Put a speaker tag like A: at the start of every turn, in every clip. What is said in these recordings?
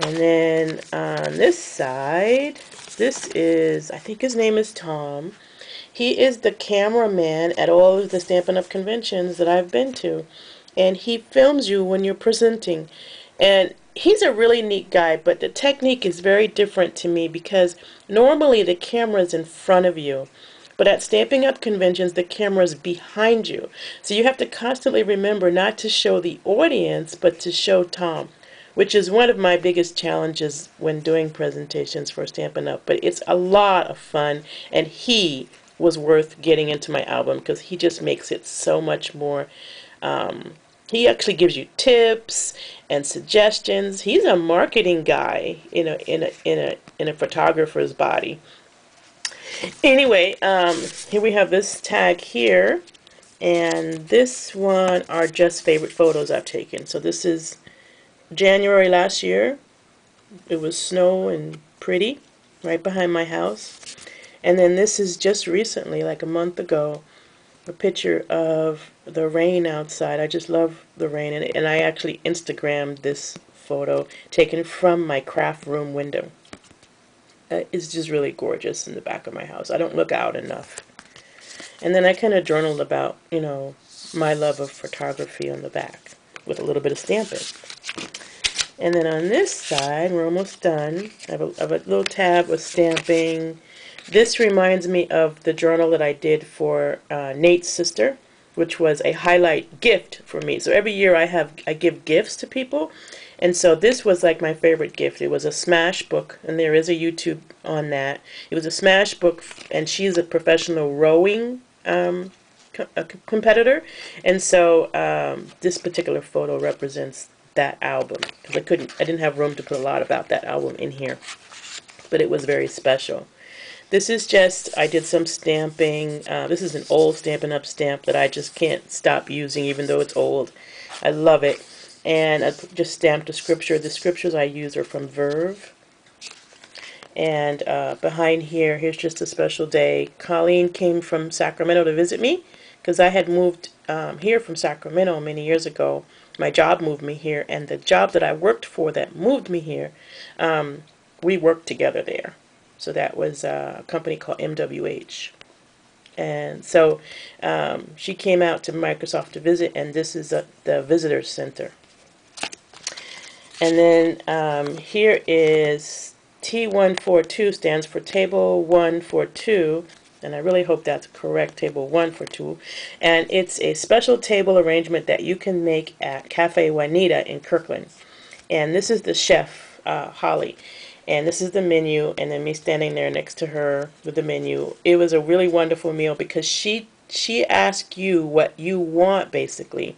A: And then on this side, this is, I think his name is Tom. He is the cameraman at all of the Stampin' Up! Conventions that I've been to. And he films you when you're presenting. And he's a really neat guy, but the technique is very different to me because normally the camera's in front of you. But at Stampin' Up! Conventions, the camera's behind you. So you have to constantly remember not to show the audience, but to show Tom, which is one of my biggest challenges when doing presentations for Stampin' Up! But it's a lot of fun, and he was worth getting into my album because he just makes it so much more. He actually gives you tips and suggestions. He's a marketing guy in a photographer's body. Anyway, here we have this tag here, and this one are just favorite photos I've taken. So this is January last year. It was snow and pretty right behind my house. And then this is just recently, like a month ago, a picture of the rain outside. I just love the rain, and I actually Instagrammed this photo taken from my craft room window. It's just really gorgeous in the back of my house. I don't look out enough. And then I kind of journaled about, my love of photography on the back with a little bit of stamping. And then on this side, we're almost done. I have a little tab with stamping. This reminds me of the journal that I did for Nate's sister, which was a highlight gift for me. So every year I give gifts to people. And so this was like my favorite gift. It was a Smash book, and there is a YouTube on that. It was a Smash book, and she's a professional rowing competitor. And so this particular photo represents that album because I didn't have room to put a lot about that album in here, but it was very special. This is just, I did some stamping. This is an old Stampin' Up! Stamp that I just can't stop using even though it's old. I love it. And I just stamped a scripture. The scriptures I use are from Verve. And behind here, here's just a special day. Colleen came from Sacramento to visit me because I had moved here from Sacramento many years ago. My job moved me here, and the job that I worked for that moved me here, we worked together there. So that was a company called MWH. And so she came out to Microsoft to visit, and this is the visitor center. And then here is T142 stands for Table 142, and I really hope that's correct, Table 142. And it's a special table arrangement that you can make at Cafe Juanita in Kirkland. And this is the chef, Holly. And this is the menu, and then me standing there next to her with the menu. It was a really wonderful meal because she asks you what you want, basically.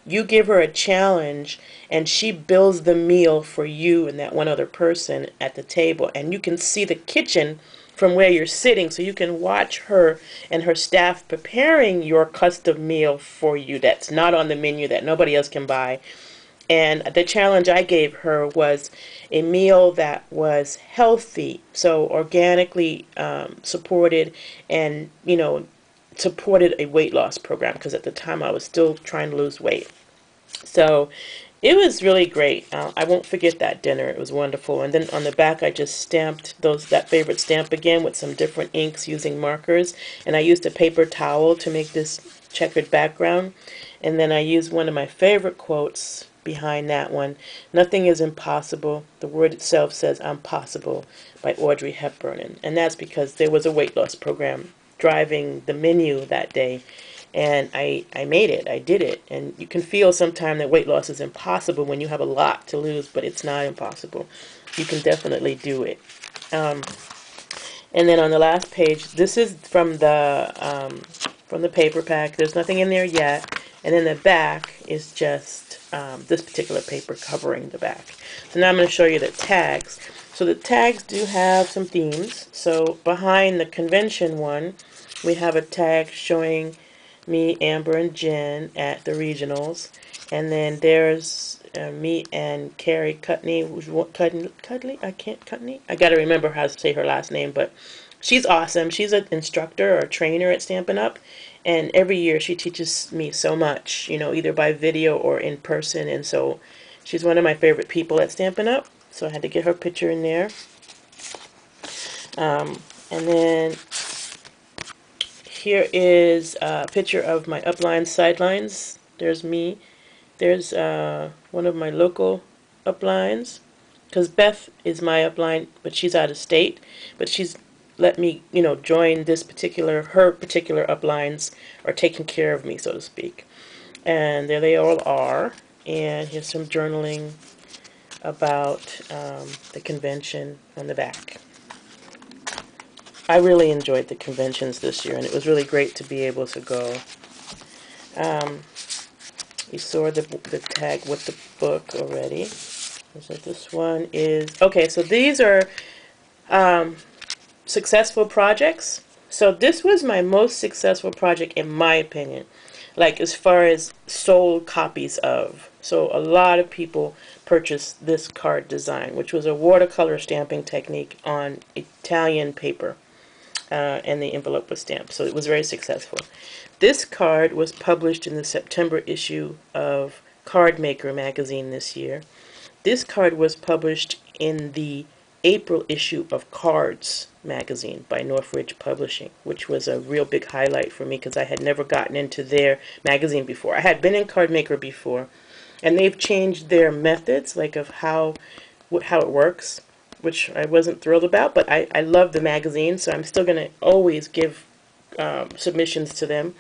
A: You give her a challenge, and she builds the meal for you and that one other person at the table. And you can see the kitchen from where you're sitting, so you can watch her and her staff preparing your custom meal for you that's not on the menu, that nobody else can buy. And the challenge I gave her was a meal that was healthy, so organically supported, and supported a weight loss program because at the time I was still trying to lose weight. So it was really great. I won't forget that dinner. It was wonderful. And then on the back, I just stamped that favorite stamp again with some different inks using markers. And I used a paper towel to make this checkered background. And then I used one of my favorite quotes behind that one. Nothing is impossible. The word itself says I'm possible, by Audrey Hepburn. And that's because there was a weight loss program driving the menu that day. And I made it. I did it. And you can feel sometimes that weight loss is impossible when you have a lot to lose, but it's not impossible. You can definitely do it. And then on the last page, this is from the paper pack. There's nothing in there yet. And then the back is just this particular paper covering the back. So now I'm going to show you the tags. So the tags do have some themes. So behind the convention one, we have a tag showing me, Amber, and Jen at the regionals. And then there's me and Carrie Cudney. Cudley? Cudney? I got to remember how to say her last name, but she's awesome. She's an instructor or a trainer at Stampin' Up! And every year she teaches me so much, either by video or in person. And so she's one of my favorite people at Stampin' Up! so I had to get her picture in there. And then here is a picture of my uplines, sidelines. There's me. There's one of my local uplines, because Beth is my upline, but she's out of state. But she's let me, join this her particular uplines are taking care of me, so to speak. And there they all are. And here's some journaling about the convention on the back. I really enjoyed the conventions this year, and it was really great to be able to go. You saw the tag with the book already. So this one is, okay, so these are successful projects. So this was my most successful project in my opinion, like as far as sold copies of. So a lot of people purchased this card design, which was a watercolor stamping technique on Italian paper, and the envelope was stamped. So it was very successful. This card was published in the September issue of Card Maker magazine this year. This card was published in the April issue of Cards magazine by Northridge Publishing, which was a real big highlight for me because I had never gotten into their magazine before. I had been in Card Maker before, and they've changed their methods, like of how it works, which I wasn't thrilled about, but I love the magazine, so I'm still going to always give submissions to them.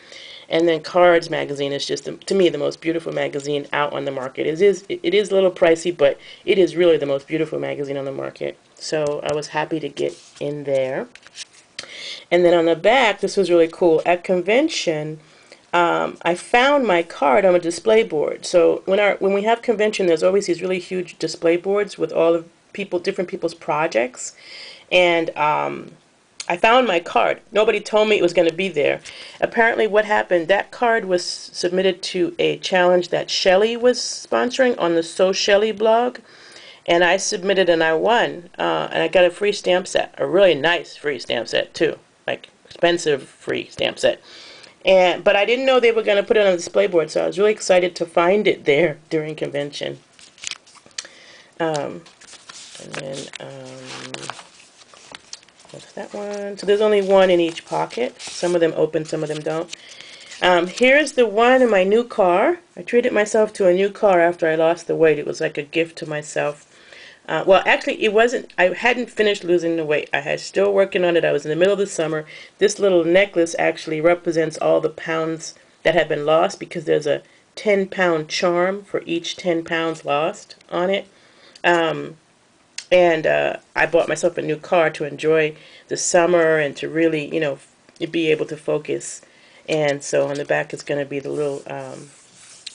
A: And then Cards magazine is just, to me, the most beautiful magazine out on the market. It is a little pricey, but it is really the most beautiful magazine on the market. So I was happy to get in there. And then on the back, this was really cool. At convention, I found my card on a display board. So when we have convention, there's always these really huge display boards with all of different people's projects. And I found my card. Nobody told me it was going to be there. Apparently what happened, that card was submitted to a challenge that Shelley was sponsoring on the So Shelley blog. And I submitted and I won. And I got a free stamp set. A really nice free stamp set too. Like expensive free stamp set. But I didn't know they were going to put it on the display board. So I was really excited to find it there during convention. And then... that's that one. So there's only one in each pocket. Some of them open, some of them don't. Here's the one in my new car. I treated myself to a new car after I lost the weight. It was like a gift to myself. Well, actually, it wasn't. I hadn't finished losing the weight. I had still working on it. I was in the middle of the summer. This little necklace actually represents all the pounds that have been lost because there's a 10-pound charm for each 10 pounds lost on it. And I bought myself a new car to enjoy the summer and to really, be able to focus. And so on the back is going to be the little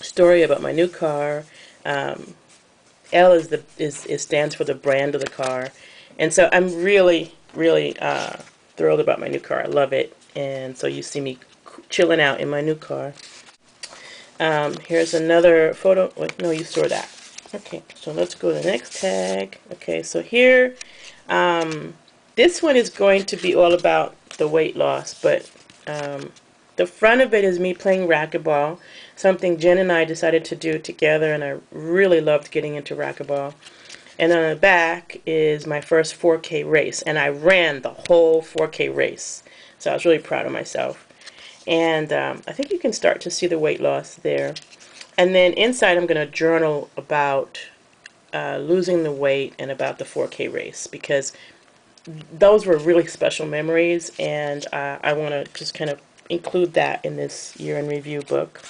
A: story about my new car. L stands for the brand of the car. And so I'm really, really thrilled about my new car. I love it. And so you see me chilling out in my new car. Here's another photo. Wait, no, you saw that. Okay, so let's go to the next tag. Okay, so here, this one is going to be all about the weight loss, but the front of it is me playing racquetball, something Jen and I decided to do together, and I really loved getting into racquetball. And on the back is my first 4K race, and I ran the whole 4K race, so I was really proud of myself. And I think you can start to see the weight loss there. And then inside I'm going to journal about losing the weight and about the 4K race, because those were really special memories, and I want to just kind of include that in this year in review book.